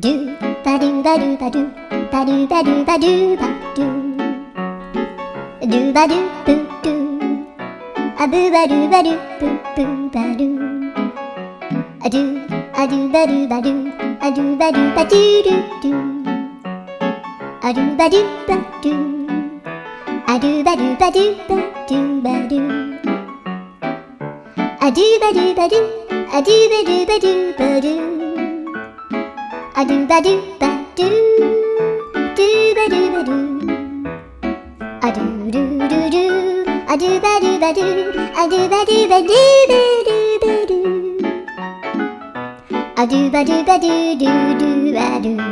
do ba do ba do ba do ba do ba do ba do ba do ba do boo do a boo ba do ba do boo boo ba do a do ba do ba do a do ba do ba do do do a do ba do ba do a do ba do ba do ba do ba do a do ba do ba do a do ba do ba do ba do a do ba do ba do do ba do ba do a do do do do a do ba do ba do a do ba do ba do ba do ba do a do ba do ba do do do ba do